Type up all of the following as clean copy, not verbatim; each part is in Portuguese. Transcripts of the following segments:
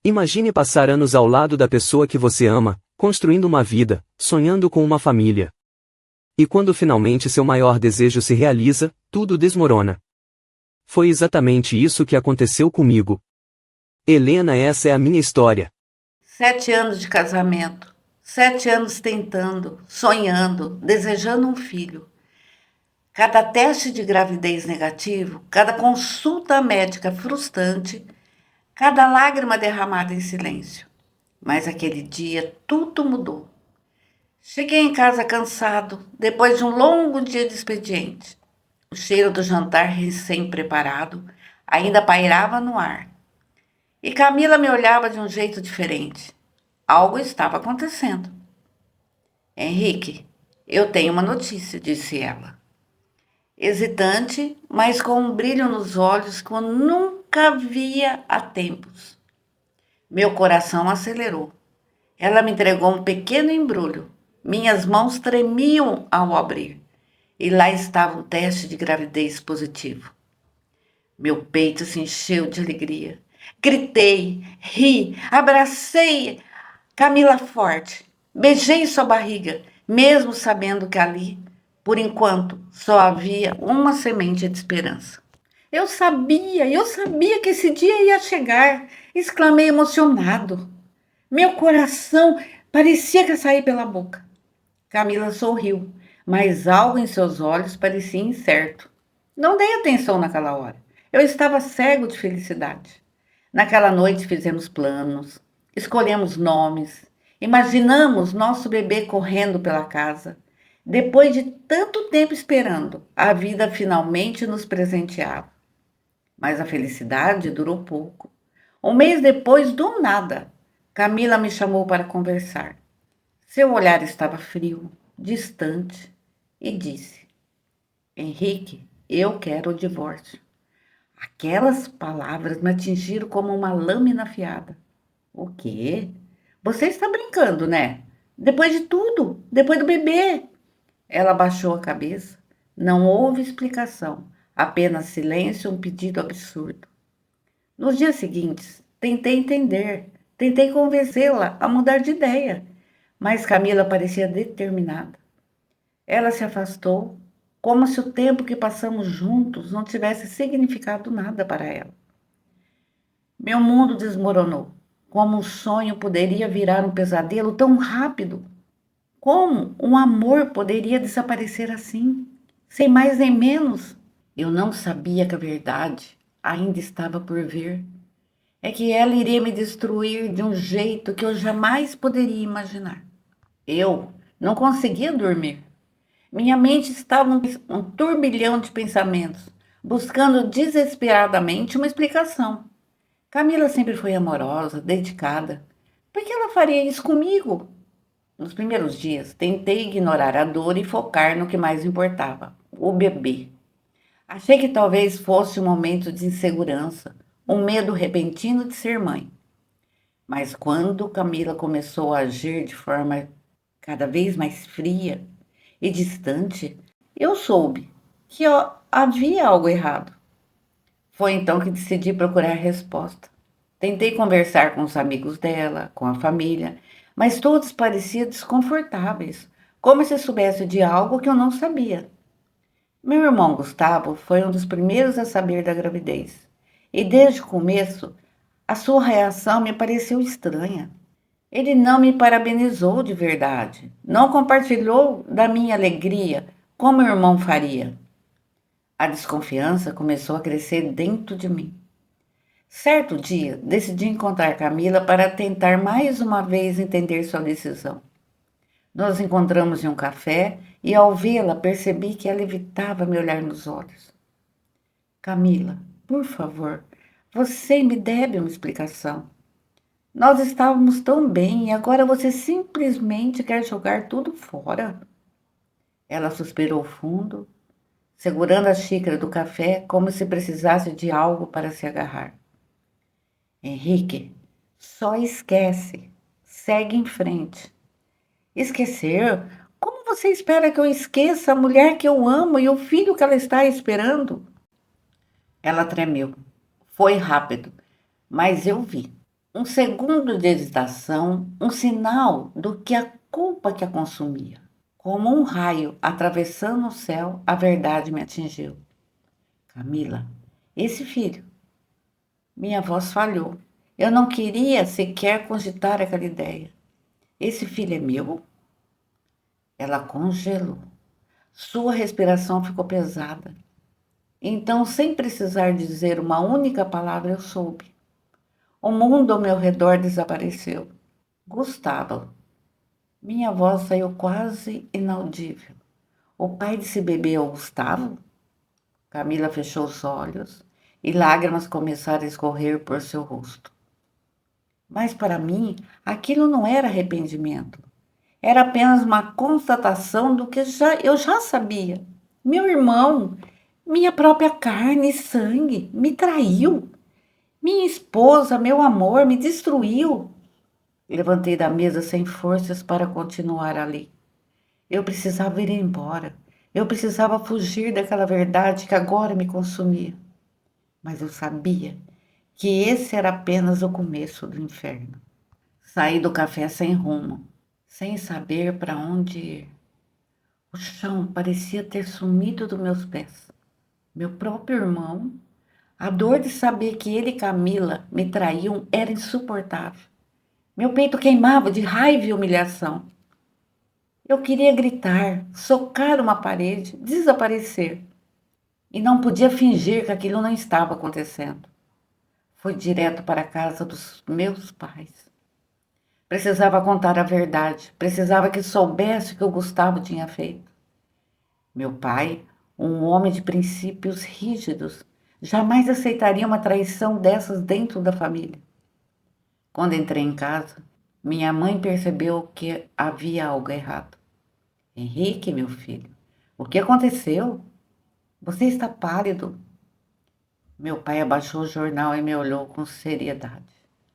Imagine passar anos ao lado da pessoa que você ama, construindo uma vida, sonhando com uma família. E quando finalmente seu maior desejo se realiza, tudo desmorona. Foi exatamente isso que aconteceu comigo. Helena, essa é a minha história. 7 anos de casamento, 7 anos tentando, sonhando, desejando um filho. Cada teste de gravidez negativo, cada consulta médica frustrante, cada lágrima derramada em silêncio. Mas aquele dia tudo mudou. Cheguei em casa cansado, depois de um longo dia de expediente. O cheiro do jantar recém-preparado ainda pairava no ar. E Camila me olhava de um jeito diferente. Algo estava acontecendo. Henrique, eu tenho uma notícia, disse ela. Hesitante, mas com um brilho nos olhos que eu nunca via há tempos. Meu coração acelerou. Ela me entregou um pequeno embrulho. Minhas mãos tremiam ao abrir. E lá estava um teste de gravidez positivo. Meu peito se encheu de alegria. Gritei, ri, abracei Camila forte. Beijei sua barriga, mesmo sabendo que ali, por enquanto, só havia uma semente de esperança. Eu sabia que esse dia ia chegar, exclamei emocionado. Meu coração parecia que ia sair pela boca. Camila sorriu, mas algo em seus olhos parecia incerto. Não dei atenção naquela hora. Eu estava cego de felicidade. Naquela noite fizemos planos, escolhemos nomes, imaginamos nosso bebê correndo pela casa. Depois de tanto tempo esperando, a vida finalmente nos presenteava. Mas a felicidade durou pouco. Um mês depois, do nada, Camila me chamou para conversar. Seu olhar estava frio, distante, e disse: Henrique, eu quero o divórcio. Aquelas palavras me atingiram como uma lâmina afiada. O quê? Você está brincando, né? Depois de tudo, depois do bebê. Ela baixou a cabeça. Não houve explicação, apenas silêncio e um pedido absurdo. Nos dias seguintes, tentei entender, tentei convencê-la a mudar de ideia, mas Camila parecia determinada. Ela se afastou, como se o tempo que passamos juntos não tivesse significado nada para ela. Meu mundo desmoronou. Como um sonho poderia virar um pesadelo tão rápido? Como um amor poderia desaparecer assim, sem mais nem menos? Eu não sabia que a verdade ainda estava por vir. É que ela iria me destruir de um jeito que eu jamais poderia imaginar. Eu não conseguia dormir. Minha mente estava um turbilhão de pensamentos, buscando desesperadamente uma explicação. Camila sempre foi amorosa, dedicada. Por que ela faria isso comigo? Nos primeiros dias, tentei ignorar a dor e focar no que mais importava: o bebê. Achei que talvez fosse um momento de insegurança, um medo repentino de ser mãe. Mas quando Camila começou a agir de forma cada vez mais fria e distante, eu soube que havia algo errado. Foi então que decidi procurar resposta. Tentei conversar com os amigos dela, com a família, mas todos pareciam desconfortáveis, como se soubesse de algo que eu não sabia. Meu irmão Gustavo foi um dos primeiros a saber da gravidez, e desde o começo a sua reação me pareceu estranha. Ele não me parabenizou de verdade, não compartilhou da minha alegria como o irmão faria. A desconfiança começou a crescer dentro de mim. Certo dia, decidi encontrar Camila para tentar mais uma vez entender sua decisão. Nos encontramos em um café e, ao vê-la, percebi que ela evitava me olhar nos olhos. Camila, por favor, você me deve uma explicação. Nós estávamos tão bem e agora você simplesmente quer jogar tudo fora. Ela suspirou fundo, segurando a xícara do café como se precisasse de algo para se agarrar. Henrique, só esquece. Segue em frente. Esquecer? Como você espera que eu esqueça a mulher que eu amo e o filho que ela está esperando? Ela tremeu. Foi rápido, mas eu vi. Um segundo de hesitação, um sinal do que a culpa que a consumia. Como um raio atravessando o céu, a verdade me atingiu. Camila, esse filho. Minha voz falhou. Eu não queria sequer cogitar aquela ideia. Esse filho é meu? Ela congelou. Sua respiração ficou pesada. Então, sem precisar dizer uma única palavra, eu soube. O mundo ao meu redor desapareceu. Gustavo. Minha voz saiu quase inaudível. O pai desse bebê é o Gustavo? Camila fechou os olhos e lágrimas começaram a escorrer por seu rosto. Mas para mim, aquilo não era arrependimento. Era apenas uma constatação do que eu já sabia. Meu irmão, minha própria carne e sangue, me traiu. Minha esposa, meu amor, me destruiu. Levantei da mesa sem forças para continuar ali. Eu precisava ir embora. Eu precisava fugir daquela verdade que agora me consumia. Mas eu sabia que esse era apenas o começo do inferno. Saí do café sem rumo, sem saber para onde ir. O chão parecia ter sumido dos meus pés. Meu próprio irmão, a dor de saber que ele e Camila me traíam era insuportável. Meu peito queimava de raiva e humilhação. Eu queria gritar, socar uma parede, desaparecer. E não podia fingir que aquilo não estava acontecendo. Fui direto para a casa dos meus pais. Precisava contar a verdade. Precisava que soubesse o que o Gustavo tinha feito. Meu pai, um homem de princípios rígidos, jamais aceitaria uma traição dessas dentro da família. Quando entrei em casa, minha mãe percebeu que havia algo errado. Henrique, meu filho, o que aconteceu? Você está pálido. Meu pai abaixou o jornal e me olhou com seriedade.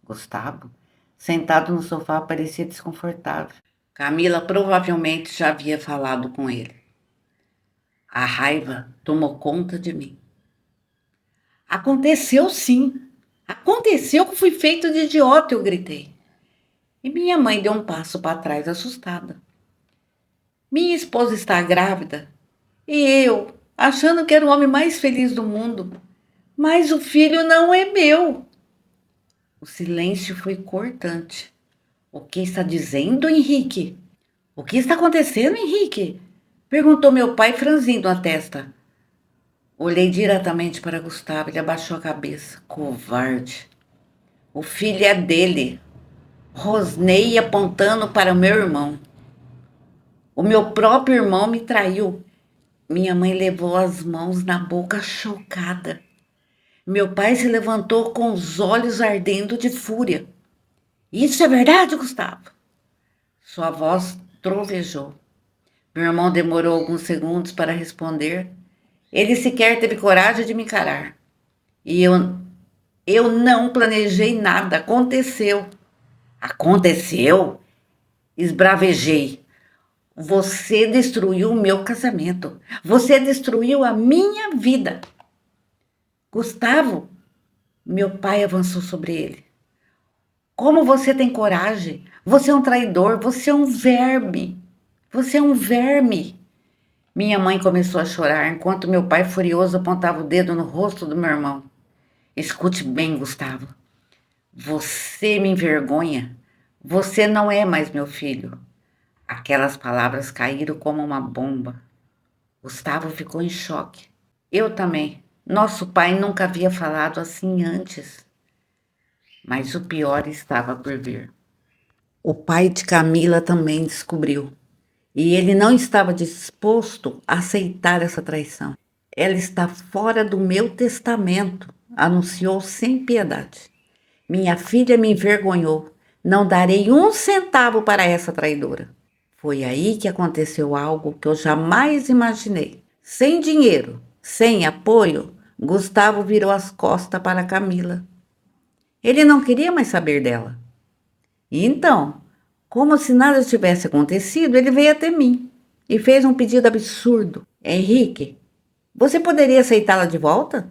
Gustavo, sentado no sofá, parecia desconfortável. Camila provavelmente já havia falado com ele. A raiva tomou conta de mim. Aconteceu sim. Aconteceu que fui feito de idiota, eu gritei. E minha mãe deu um passo para trás, assustada. Minha esposa está grávida e eu, achando que era o homem mais feliz do mundo. Mas o filho não é meu. O silêncio foi cortante. O que está dizendo, Henrique? O que está acontecendo, Henrique? Perguntou meu pai, franzindo a testa. Olhei diretamente para Gustavo, ele abaixou a cabeça. Covarde. O filho é dele. Rosnei apontando para o meu irmão. O meu próprio irmão me traiu. Minha mãe levou as mãos na boca chocada. Meu pai se levantou com os olhos ardendo de fúria. Isso é verdade, Gustavo? Sua voz trovejou. Meu irmão demorou alguns segundos para responder. Ele sequer teve coragem de me encarar. E eu não planejei nada. Aconteceu. Aconteceu? Esbravejei. Você destruiu o meu casamento. Você destruiu a minha vida. Gustavo, meu pai avançou sobre ele. Como você tem coragem? Você é um traidor, você é um verme. Você é um verme. Minha mãe começou a chorar, enquanto meu pai furioso apontava o dedo no rosto do meu irmão. Escute bem, Gustavo. Você me envergonha. Você não é mais meu filho. Aquelas palavras caíram como uma bomba. Gustavo ficou em choque. Eu também. Nosso pai nunca havia falado assim antes. Mas o pior estava por vir. O pai de Camila também descobriu. E ele não estava disposto a aceitar essa traição. Ela está fora do meu testamento, anunciou sem piedade. Minha filha me envergonhou. Não darei um centavo para essa traidora. Foi aí que aconteceu algo que eu jamais imaginei. Sem dinheiro, sem apoio, Gustavo virou as costas para Camila. Ele não queria mais saber dela. E então, como se nada tivesse acontecido, ele veio até mim e fez um pedido absurdo. Henrique, você poderia aceitá-la de volta?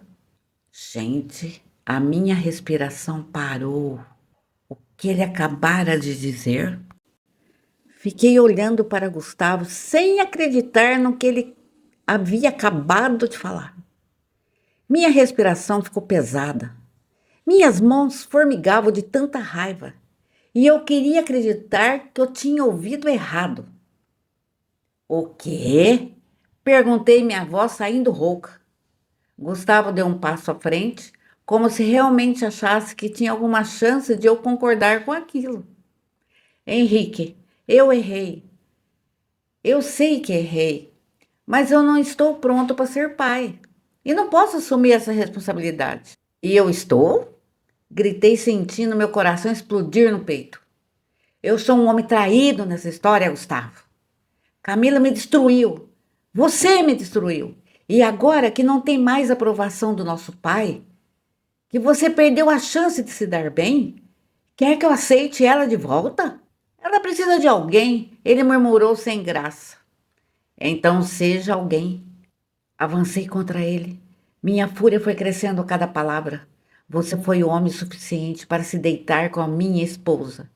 Gente, a minha respiração parou. que ele acabara de dizer? Fiquei olhando para Gustavo sem acreditar no que ele havia acabado de falar. Minha respiração ficou pesada. Minhas mãos formigavam de tanta raiva. E eu queria acreditar que eu tinha ouvido errado. O quê? Perguntei minha voz saindo rouca. Gustavo deu um passo à frente, como se realmente achasse que tinha alguma chance de eu concordar com aquilo. Henrique, eu errei. Eu sei que errei, mas eu não estou pronto para ser pai. E não posso assumir essa responsabilidade. E eu estou? Gritei sentindo meu coração explodir no peito. Eu sou um homem traído nessa história, Gustavo. Camila me destruiu. Você me destruiu. E agora que não tem mais aprovação do nosso pai, que você perdeu a chance de se dar bem, quer que eu aceite ela de volta? Ela precisa de alguém, ele murmurou sem graça. Então seja alguém. Avancei contra ele. Minha fúria foi crescendo a cada palavra. Você foi homem suficiente para se deitar com a minha esposa.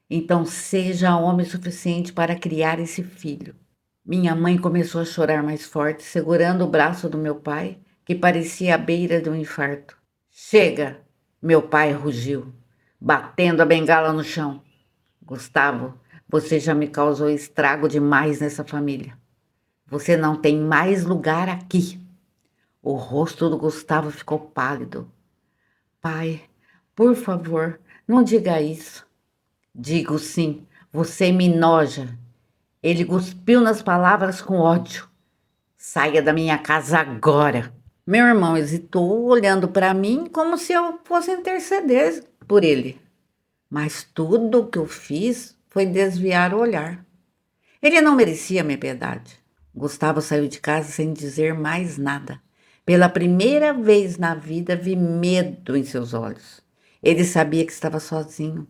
Então seja homem suficiente para criar esse filho. Minha mãe começou a chorar mais forte, segurando o braço do meu pai, que parecia à beira de um infarto. Chega! Meu pai rugiu, batendo a bengala no chão. Gustavo, você já me causou estrago demais nessa família. Você não tem mais lugar aqui. O rosto do Gustavo ficou pálido. Pai, por favor, não diga isso. Digo sim, você me noja. Ele cuspiu nas palavras com ódio. Saia da minha casa agora. Meu irmão hesitou, olhando para mim como se eu fosse interceder por ele. Mas tudo o que eu fiz foi desviar o olhar. Ele não merecia minha piedade. Gustavo saiu de casa sem dizer mais nada. Pela primeira vez na vida vi medo em seus olhos. Ele sabia que estava sozinho,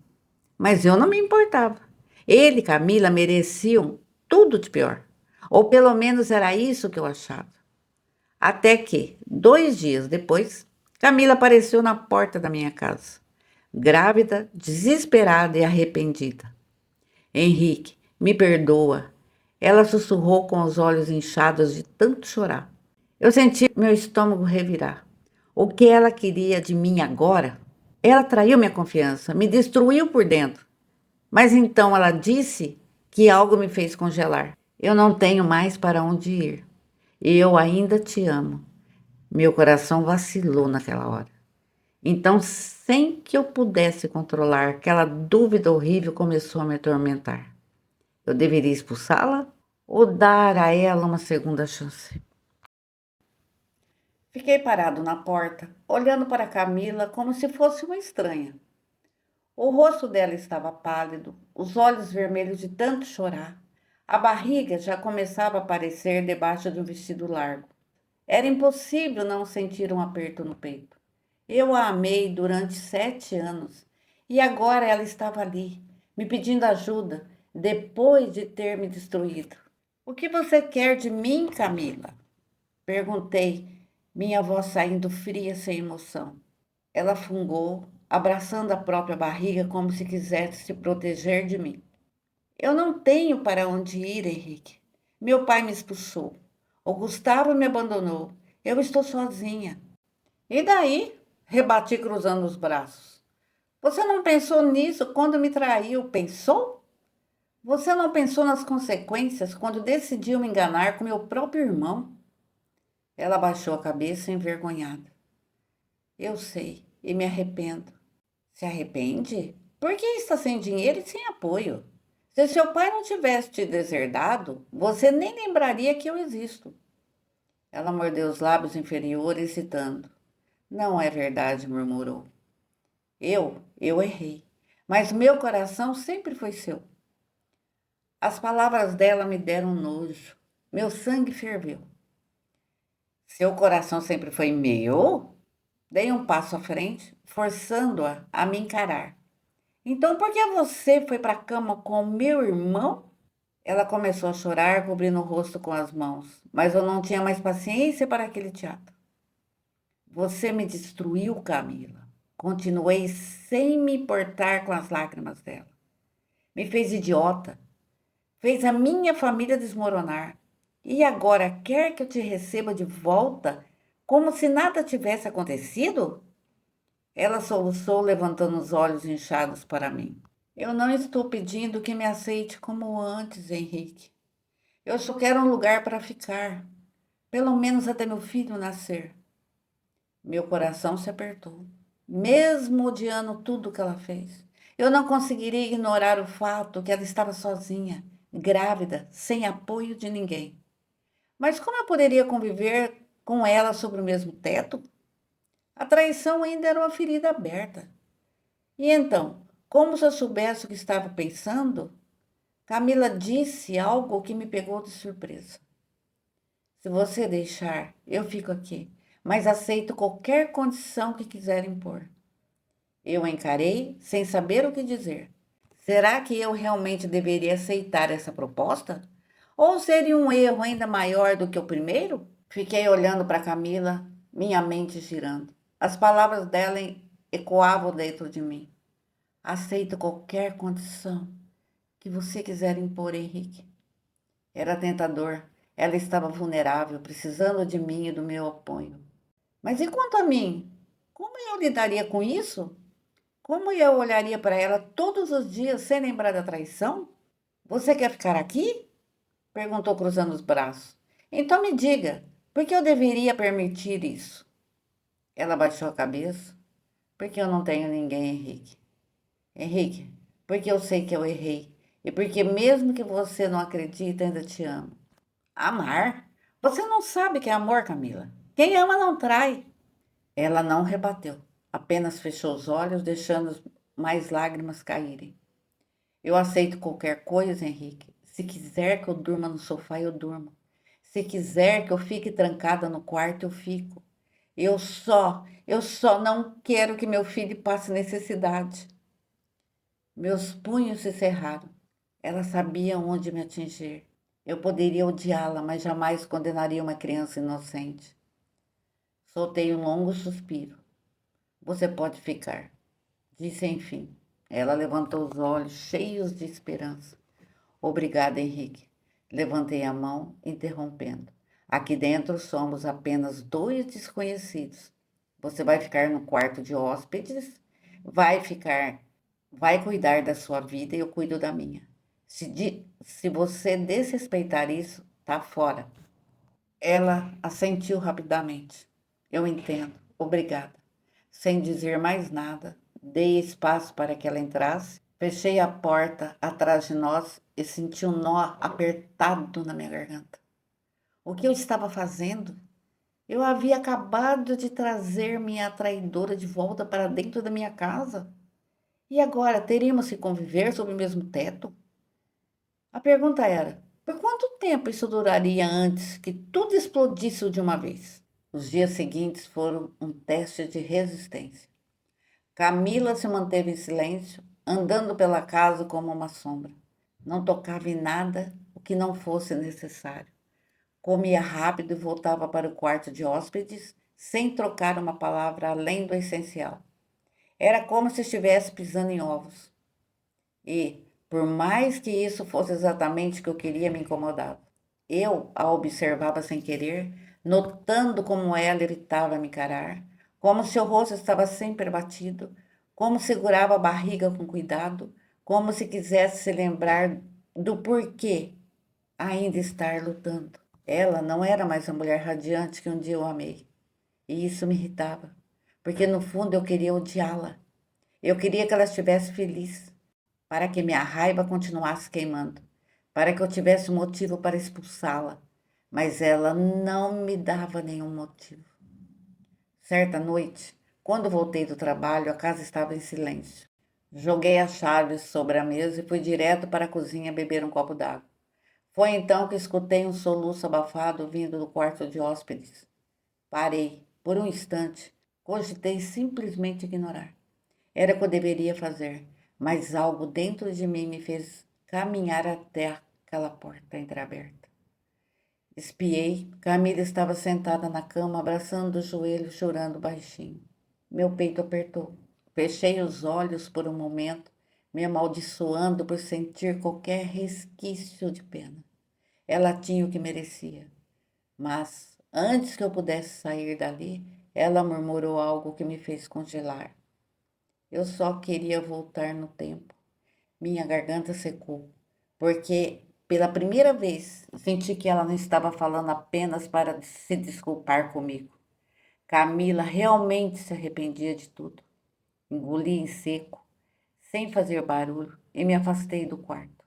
mas eu não me importava. Ele e Camila mereciam tudo de pior. Ou pelo menos era isso que eu achava. Até que, 2 dias depois, Camila apareceu na porta da minha casa, grávida, desesperada e arrependida. Henrique, me perdoa. Ela sussurrou com os olhos inchados de tanto chorar. Eu senti meu estômago revirar. O que ela queria de mim agora? Ela traiu minha confiança, me destruiu por dentro. Mas então ela disse que algo me fez congelar. Eu não tenho mais para onde ir. E eu ainda te amo. Meu coração vacilou naquela hora. Então, sem que eu pudesse controlar, aquela dúvida horrível começou a me atormentar. Eu deveria expulsá-la ou dar a ela uma segunda chance? Fiquei parado na porta, olhando para Camila como se fosse uma estranha. O rosto dela estava pálido, os olhos vermelhos de tanto chorar. A barriga já começava a aparecer debaixo de um vestido largo. Era impossível não sentir um aperto no peito. Eu a amei durante 7 anos e agora ela estava ali, me pedindo ajuda, depois de ter me destruído. O que você quer de mim, Camila? Perguntei, minha voz saindo fria sem emoção. Ela fungou, abraçando a própria barriga como se quisesse se proteger de mim. Eu não tenho para onde ir, Henrique. Meu pai me expulsou. O Gustavo me abandonou. Eu estou sozinha. E daí? Rebati cruzando os braços. Você não pensou nisso quando me traiu, pensou? Você não pensou nas consequências quando decidiu me enganar com meu próprio irmão? Ela baixou a cabeça envergonhada. Eu sei e me arrependo. Se arrepende? Por que está sem dinheiro e sem apoio? Se seu pai não tivesse te deserdado, você nem lembraria que eu existo. Ela mordeu os lábios inferiores, hesitando. Não é verdade, murmurou. Eu errei, mas meu coração sempre foi seu. As palavras dela me deram nojo. Meu sangue ferveu. Seu coração sempre foi meu? Dei um passo à frente, forçando-a a me encarar. Então por que você foi para a cama com meu irmão? Ela começou a chorar, cobrindo o rosto com as mãos, mas eu não tinha mais paciência para aquele teatro. Você me destruiu, Camila. Continuei sem me importar com as lágrimas dela. Me fez idiota, fez a minha família desmoronar. E agora quer que eu te receba de volta como se nada tivesse acontecido? Ela soluçou, levantando os olhos inchados para mim. Eu não estou pedindo que me aceite como antes, Henrique. Eu só quero um lugar para ficar, pelo menos até meu filho nascer. Meu coração se apertou, mesmo odiando tudo que ela fez. Eu não conseguiria ignorar o fato que ela estava sozinha, grávida, sem apoio de ninguém. Mas como eu poderia conviver com ela sob o mesmo teto? A traição ainda era uma ferida aberta. E então, como se eu soubesse o que estava pensando, Camila disse algo que me pegou de surpresa. Se você deixar, eu fico aqui, mas aceito qualquer condição que quiser impor. Eu encarei sem saber o que dizer. Será que eu realmente deveria aceitar essa proposta? Ou seria um erro ainda maior do que o primeiro? Fiquei olhando para Camila, minha mente girando. As palavras dela ecoavam dentro de mim. Aceito qualquer condição que você quiser impor, Henrique. Era tentador. Ela estava vulnerável, precisando de mim e do meu apoio. Mas e quanto a mim? Como eu lidaria com isso? Como eu olharia para ela todos os dias sem lembrar da traição? Você quer ficar aqui? Perguntou cruzando os braços. Então me diga, por que eu deveria permitir isso? Ela baixou a cabeça. Porque eu não tenho ninguém, Henrique. Henrique, porque eu sei que eu errei. E porque mesmo que você não acredite, ainda te amo. Amar? Você não sabe o que é amor, Camila. Quem ama não trai. Ela não rebateu. Apenas fechou os olhos, deixando mais lágrimas caírem. Eu aceito qualquer coisa, Henrique. Se quiser que eu durma no sofá, eu durmo. Se quiser que eu fique trancada no quarto, eu fico. Eu só não quero que meu filho passe necessidade. Meus punhos se cerraram. Ela sabia onde me atingir. Eu poderia odiá-la, mas jamais condenaria uma criança inocente. Soltei um longo suspiro. Você pode ficar, disse enfim. Ela levantou os olhos, cheios de esperança. Obrigada, Henrique. Levantei a mão, interrompendo. Aqui dentro somos apenas dois desconhecidos. Você vai ficar no quarto de hóspedes, vai ficar, vai cuidar da sua vida e eu cuido da minha. Se você desrespeitar isso, tá fora. Ela assentiu rapidamente. Eu entendo. Obrigada. Sem dizer mais nada, dei espaço para que ela entrasse, fechei a porta atrás de nós e senti um nó apertado na minha garganta. O que eu estava fazendo? Eu havia acabado de trazer minha traidora de volta para dentro da minha casa. E agora teríamos que conviver sob o mesmo teto? A pergunta era: por quanto tempo isso duraria antes que tudo explodisse de uma vez? Os dias seguintes foram um teste de resistência. Camila se manteve em silêncio, andando pela casa como uma sombra. Não tocava em nada o que não fosse necessário. Comia rápido e voltava para o quarto de hóspedes sem trocar uma palavra além do essencial. Era como se estivesse pisando em ovos. E, por mais que isso fosse exatamente o que eu queria, me incomodava. Eu a observava sem querer, notando como ela evitava me encarar, como seu rosto estava sempre abatido, como segurava a barriga com cuidado, como se quisesse se lembrar do porquê ainda estar lutando. Ela não era mais a mulher radiante que um dia eu amei. E isso me irritava, porque no fundo eu queria odiá-la. Eu queria que ela estivesse feliz, para que minha raiva continuasse queimando, para que eu tivesse um motivo para expulsá-la. Mas ela não me dava nenhum motivo. Certa noite, quando voltei do trabalho, a casa estava em silêncio. Joguei as chaves sobre a mesa e fui direto para a cozinha beber um copo d'água. Foi então que escutei um soluço abafado vindo do quarto de hóspedes. Parei, por um instante, cogitei simplesmente ignorar. Era o que eu deveria fazer, mas algo dentro de mim me fez caminhar até aquela porta entreaberta. Espiei, Camila estava sentada na cama, abraçando os joelhos, chorando baixinho. Meu peito apertou. Fechei os olhos por um momento, me amaldiçoando por sentir qualquer resquício de pena. Ela tinha o que merecia, mas antes que eu pudesse sair dali, ela murmurou algo que me fez congelar. Eu só queria voltar no tempo. Minha garganta secou, porque pela primeira vez senti que ela não estava falando apenas para se desculpar comigo. Camila realmente se arrependia de tudo. Engoli em seco, sem fazer barulho, e me afastei do quarto.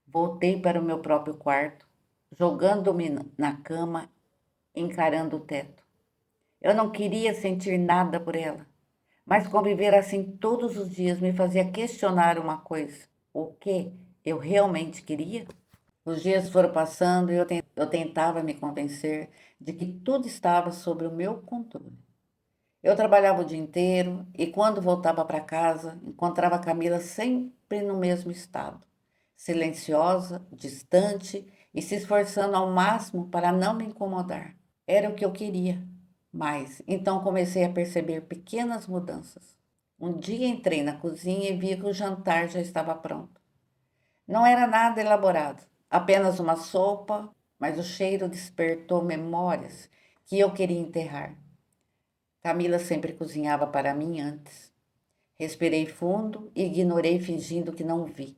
Voltei para o meu próprio quarto, jogando-me na cama, encarando o teto. Eu não queria sentir nada por ela, mas conviver assim todos os dias me fazia questionar uma coisa: o que eu realmente queria? Os dias foram passando e eu tentava me convencer de que tudo estava sob o meu controle. Eu trabalhava o dia inteiro e quando voltava para casa, encontrava a Camila sempre no mesmo estado, silenciosa, distante e se esforçando ao máximo para não me incomodar. Era o que eu queria, mas então comecei a perceber pequenas mudanças. Um dia entrei na cozinha e vi que o jantar já estava pronto. Não era nada elaborado, apenas uma sopa, mas o cheiro despertou memórias que eu queria enterrar. Camila sempre cozinhava para mim antes. Respirei fundo e ignorei fingindo que não vi.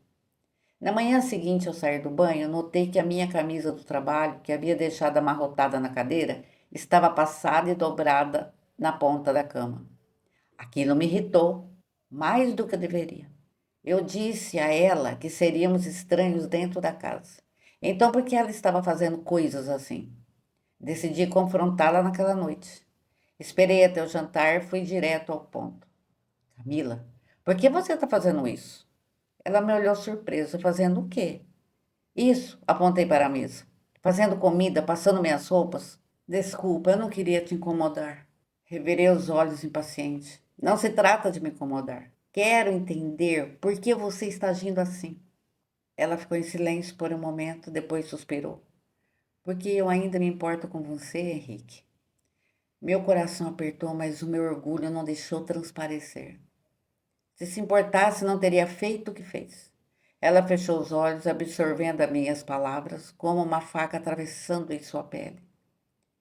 Na manhã seguinte, ao sair do banho, notei que a minha camisa do trabalho, que havia deixado amarrotada na cadeira, estava passada e dobrada na ponta da cama. Aquilo me irritou, mais do que deveria. Eu disse a ela que seríamos estranhos dentro da casa. Então, por que ela estava fazendo coisas assim? Decidi confrontá-la naquela noite. Esperei até o jantar e fui direto ao ponto. Camila, por que você está fazendo isso? Ela me olhou surpresa. Fazendo o quê? Isso, apontei para a mesa. Fazendo comida, passando minhas roupas. Desculpa, eu não queria te incomodar. Revirei os olhos impaciente. Não se trata de me incomodar. Quero entender por que você está agindo assim. Ela ficou em silêncio por um momento, depois suspirou. Porque eu ainda me importo com você, Henrique. Meu coração apertou, mas o meu orgulho não deixou transparecer. Se importasse, não teria feito o que fez. Ela fechou os olhos, absorvendo as minhas palavras, como uma faca atravessando em sua pele.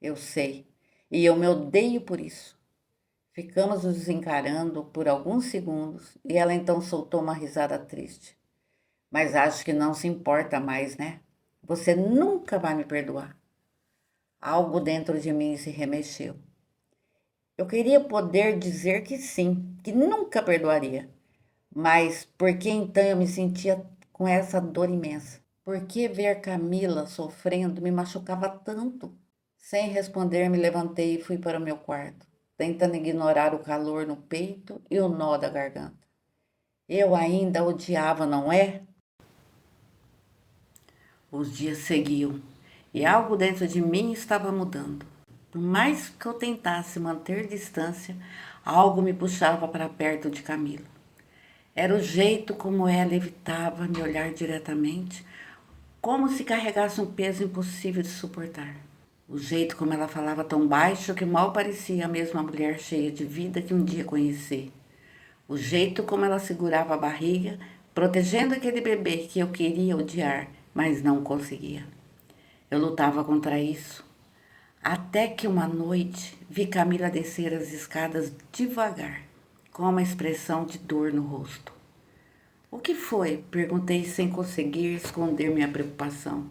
Eu sei, e eu me odeio por isso. Ficamos nos encarando por alguns segundos e ela então soltou uma risada triste. Mas acho que não se importa mais, né? Você nunca vai me perdoar. Algo dentro de mim se remexeu. Eu queria poder dizer que sim, que nunca perdoaria. Mas por que então eu me sentia com essa dor imensa? Por que ver Camila sofrendo me machucava tanto? Sem responder, me levantei e fui para o meu quarto, tentando ignorar o calor no peito e o nó da garganta. Eu ainda odiava, não é? Os dias seguiam e algo dentro de mim estava mudando. Por mais que eu tentasse manter distância, algo me puxava para perto de Camila. Era o jeito como ela evitava me olhar diretamente, como se carregasse um peso impossível de suportar. O jeito como ela falava tão baixo que mal parecia a mesma mulher cheia de vida que um dia conheci. O jeito como ela segurava a barriga, protegendo aquele bebê que eu queria odiar, mas não conseguia. Eu lutava contra isso. Até que uma noite vi Camila descer as escadas devagar, com uma expressão de dor no rosto. O que foi? Perguntei sem conseguir esconder minha preocupação.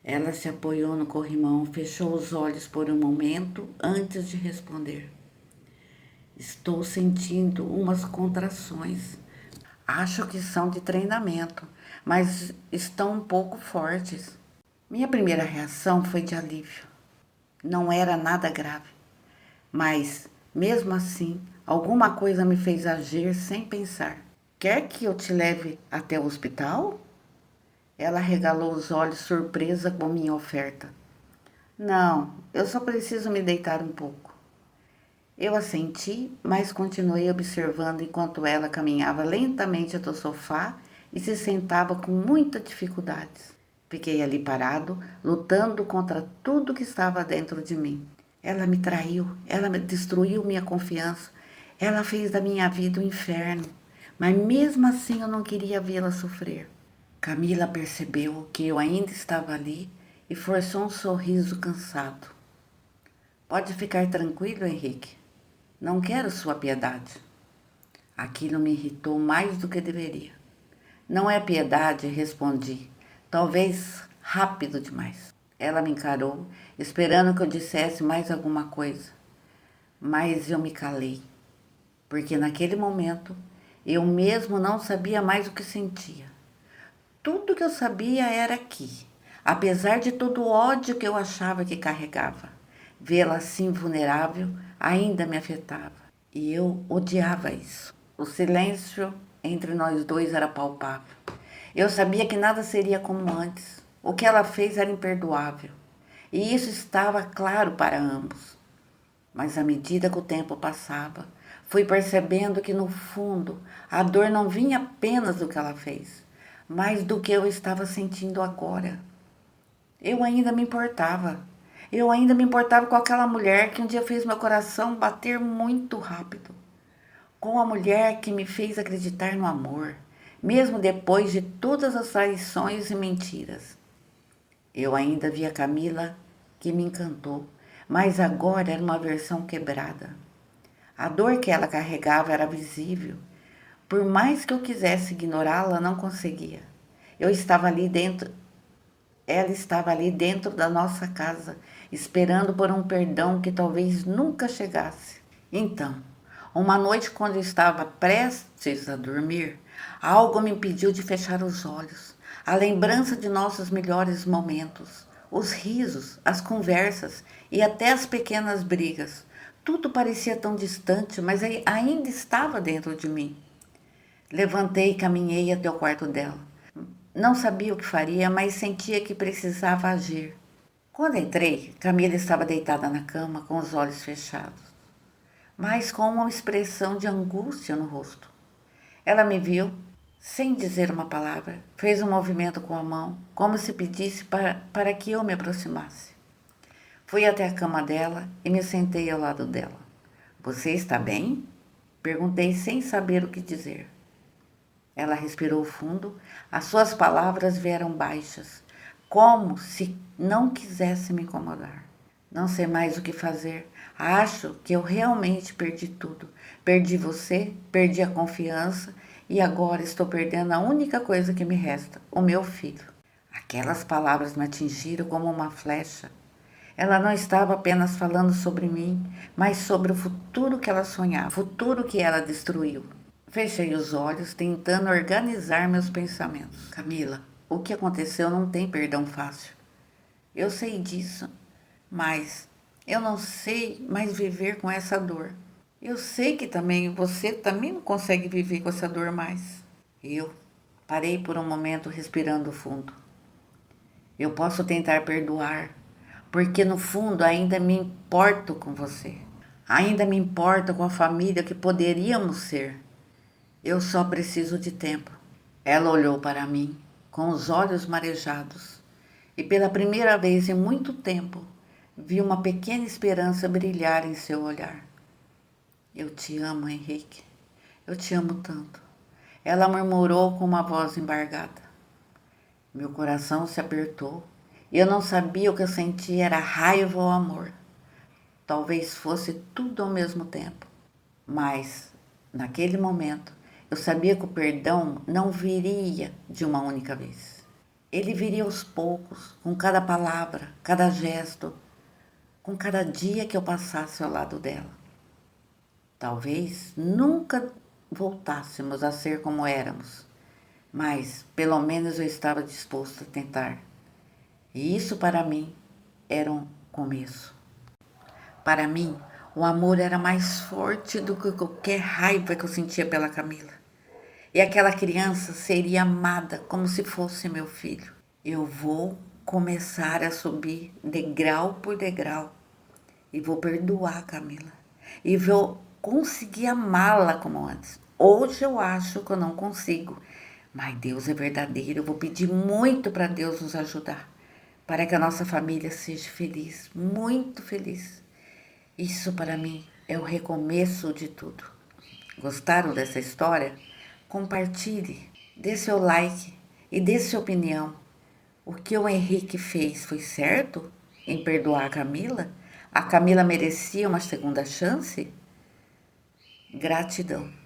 Ela se apoiou no corrimão, fechou os olhos por um momento antes de responder. Estou sentindo umas contrações. Acho que são de treinamento, mas estão um pouco fortes. Minha primeira reação foi de alívio. Não era nada grave, mas, mesmo assim, alguma coisa me fez agir sem pensar. Quer que eu te leve até o hospital? Ela regalou os olhos, surpresa com minha oferta. Não, eu só preciso me deitar um pouco. Eu assenti, mas continuei observando enquanto ela caminhava lentamente até o sofá e se sentava com muita dificuldade. Fiquei ali parado, lutando contra tudo que estava dentro de mim. Ela me traiu, ela me destruiu minha confiança. Ela fez da minha vida um inferno, mas mesmo assim eu não queria vê-la sofrer. Camila percebeu que eu ainda estava ali e forçou um sorriso cansado. Pode ficar tranquilo, Henrique. Não quero sua piedade. Aquilo me irritou mais do que deveria. Não é piedade, respondi. Talvez rápido demais. Ela me encarou, esperando que eu dissesse mais alguma coisa. Mas eu me calei, porque naquele momento eu mesmo não sabia mais o que sentia. Tudo que eu sabia era que, apesar de todo o ódio que eu achava que carregava, vê-la assim vulnerável ainda me afetava. E eu odiava isso. O silêncio entre nós dois era palpável. Eu sabia que nada seria como antes. O que ela fez era imperdoável. E isso estava claro para ambos. Mas à medida que o tempo passava, fui percebendo que no fundo a dor não vinha apenas do que ela fez, mas do que eu estava sentindo agora. Eu ainda me importava. Eu ainda me importava com aquela mulher que um dia fez meu coração bater muito rápido. Com a mulher que me fez acreditar no amor, mesmo depois de todas as traições e mentiras. Eu ainda via Camila, que me encantou, mas agora era uma versão quebrada. A dor que ela carregava era visível. Por mais que eu quisesse ignorá-la, não conseguia. Eu estava ali dentro, ela estava ali dentro da nossa casa, esperando por um perdão que talvez nunca chegasse. Então, uma noite, quando eu estava prestes a dormir, algo me impediu de fechar os olhos. A lembrança de nossos melhores momentos, os risos, as conversas e até as pequenas brigas. Tudo parecia tão distante, mas ainda estava dentro de mim. Levantei e caminhei até o quarto dela. Não sabia o que faria, mas sentia que precisava agir. Quando entrei, Camila estava deitada na cama com os olhos fechados, mas com uma expressão de angústia no rosto. Ela me viu, sem dizer uma palavra, fez um movimento com a mão, como se pedisse para que eu me aproximasse. Fui até a cama dela e me sentei ao lado dela. Você está bem? Perguntei sem saber o que dizer. Ela respirou fundo, as suas palavras vieram baixas, como se não quisesse me incomodar. Não sei mais o que fazer. Acho que eu realmente perdi tudo. Perdi você, perdi a confiança e agora estou perdendo a única coisa que me resta, o meu filho. Aquelas palavras me atingiram como uma flecha. Ela não estava apenas falando sobre mim, mas sobre o futuro que ela sonhava, o futuro que ela destruiu. Fechei os olhos, tentando organizar meus pensamentos. Camila, o que aconteceu não tem perdão fácil. Eu sei disso, mas eu não sei mais viver com essa dor. Eu sei que também você também não consegue viver com essa dor mais. Eu parei por um momento respirando fundo. Eu posso tentar perdoar, porque no fundo ainda me importo com você. Ainda me importo com a família que poderíamos ser. Eu só preciso de tempo. Ela olhou para mim com os olhos marejados e pela primeira vez em muito tempo vi uma pequena esperança brilhar em seu olhar. Eu te amo, Henrique. Eu te amo tanto. Ela murmurou com uma voz embargada. Meu coração se apertou e eu não sabia o que eu sentia era raiva ou amor. Talvez fosse tudo ao mesmo tempo. Mas, naquele momento, eu sabia que o perdão não viria de uma única vez. Ele viria aos poucos, com cada palavra, cada gesto, com cada dia que eu passasse ao lado dela. Talvez nunca voltássemos a ser como éramos, mas pelo menos eu estava disposto a tentar. E isso para mim era um começo. Para mim, o amor era mais forte do que qualquer raiva que eu sentia pela Camila. E aquela criança seria amada como se fosse meu filho. Eu vou começar a subir degrau por degrau e vou perdoar a Camila. E vou conseguir amá-la como antes. Hoje eu acho que eu não consigo, mas Deus é verdadeiro. Eu vou pedir muito para Deus nos ajudar, para que a nossa família seja feliz, muito feliz. Isso para mim é o recomeço de tudo. Gostaram dessa história? Compartilhe, dê seu like e dê sua opinião. O que o Henrique fez foi certo em perdoar a Camila? A Camila merecia uma segunda chance? Gratidão.